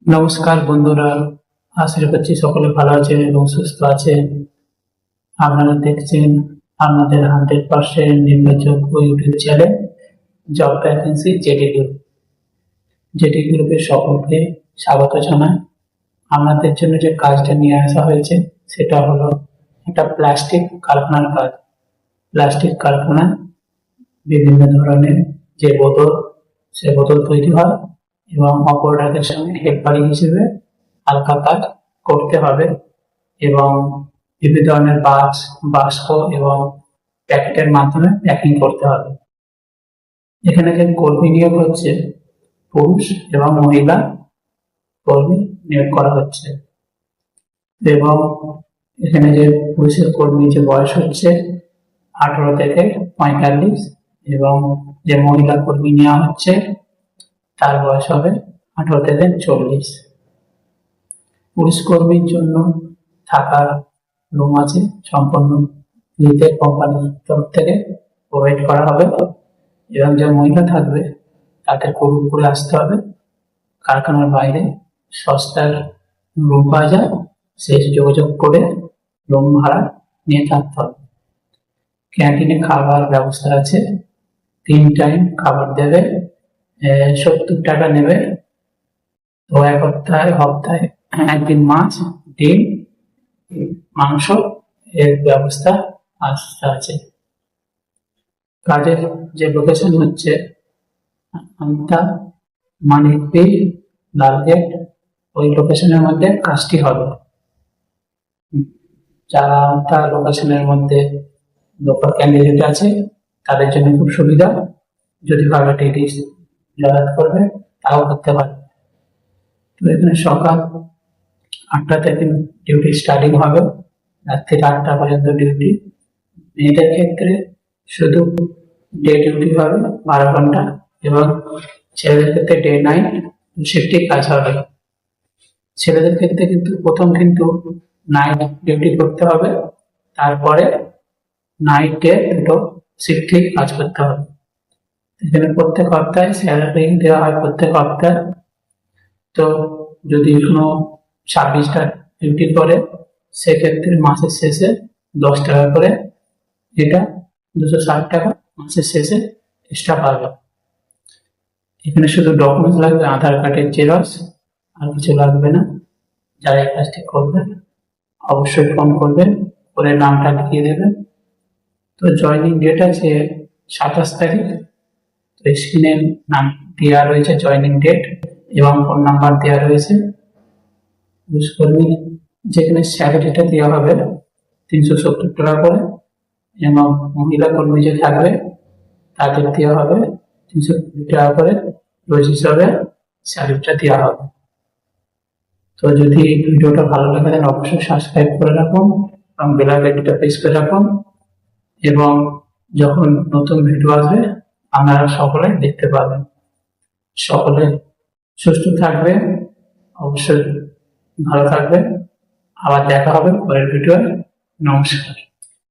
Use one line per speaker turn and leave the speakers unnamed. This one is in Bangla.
নমস্কার বন্ধুরা, আশা করছি সকলে ভালো আছেন এবং সুস্থ আছেন। আপনারা দেখছেন আমাদের 100% নির্ভরযোগ্য YouTube channel job vacancy JD group. JD গ্রুপের সকলকে স্বাগত জানাই। আপনাদের জন্য যে কাজটা নিয়ে আসা হয়েছে সেটা হলো একটা প্লাস্টিক কারখানার কাজ। প্লাস্টিক কারখানায় বিভিন্ন ধরনের যে বোতল, সে বোতল তৈরি হয় এবং অপারেটরদের সঙ্গে হেল্পারি হিসেবে হালকা কাজ করতে হবে এবং বিভিন্ন ধরনের বাক্স এবং প্যাকেটের মাধ্যমে প্যাকিং করতে হবে। এখানে যে কর্মী নিয়োগ হচ্ছে, পুরুষ এবং মহিলা কর্মী নিয়োগ করা হচ্ছে এবং এখানে যে পুরুষের কর্মী যে বয়স হচ্ছে 18 থেকে 45 এবং যে মহিলা কর্মী নেওয়া হচ্ছে তার বয়স হবে 18 থেকে 40। পুরুষ কর্মীর জন্য থাকার রুম আছে, সম্পূর্ণ ফ্রিতে কোম্পানির তরফ থেকে প্রোভাইড করা হবে এবং যে মহিলা থাকবে তাদের গরুপ করে আসতে হবে। কারখানার বাইরে সস্তার রুম পাওয়া যায়, সেই যোগাযোগ করে রুম ভাড়া নিয়ে থাকতে হবে। ক্যান্টিনে খাবার ব্যবস্থা আছে, 3 টাইম খাবার দেবে, 70 টাকা নেবে। তো এক সপ্তাহে একদিন মাছ, ডিম, মাংস এর ব্যবস্থা আছে। কাজের যে লোকেশন হচ্ছে আমতা, মানিকপীর, লালগেট, ওই লোকেশনের মধ্যে কাজটি হবে। যারা আমতা লোকেশনের মধ্যে লোকাল ক্যান্ডিডেট আছে তাদের জন্য খুব সুবিধা, যদি ভাবে ডেলি যাতায়াত করবে তাও করতে পারে। তো এখানে সকাল 8টা থেকে ডিউটি স্টার্টিং হবে, রাত্রি 8টা পর্যন্ত ডিউটি। মেয়েদের ক্ষেত্রে শুধু ডে ডিউটি হবে 12 ঘন্টা এবং ছেলেদের ক্ষেত্রে ডে নাইট শিফটে কাজ হবে। ছেলেদের ক্ষেত্রে প্রথম নাইট ডিউটি করতে হবে, তারপরে নাইট ডে দুটো শিফটে কাজ করতে হবে। এখানে প্রত্যেক সপ্তাহে স্যালারি দেওয়া হয় প্রত্যেক সপ্তাহে। তো যদি কোনো 26টা ডিউটি করে সেক্ষেত্রে মাসের শেষে 10 টাকা করে, এটা 260 টাকা মাসের শেষে এক্সট্রা পাবে। এখানে শুধু ডকুমেন্টস লাগবে, আধার কার্ডের জেরক্স, আর কিছু লাগবে না। যারা এই কাজটি করবেন অবশ্যই ফোন করবেন, করে নামটা লিখিয়ে দেবেন। তো জয়নিং ডেট আছে 27 তারিখ। তো স্ক্রিনে নাম দেওয়া রয়েছে, জয়নিং ডেট এবং ফোন নাম্বার দেওয়া রয়েছে। পুরুষ কর্মী যেখানে স্যালারিটা দেওয়া হবে 370 টাকা করে এবং মহিলা কর্মী যে থাকবে তাদের দেওয়া হবে 320 টাকা করে, রোজ হিসাবে স্যালারিটা দেওয়া হবে। তো যদি ভিডিওটা ভালো লাগে তাহলে অবশ্যই সাবস্ক্রাইব করে রাখুন এবং বেল আইকনটা প্রেস করে রাখুন এবং যখন নতুন ভিডিও আসবে আপনারা সকলে দেখতে পাবেন। সকলে সুস্থ থাকবে, অবশ্যই ভালো থাকবে। আবার দেখা হবে পরের ভিডিওয়। নমস্কার।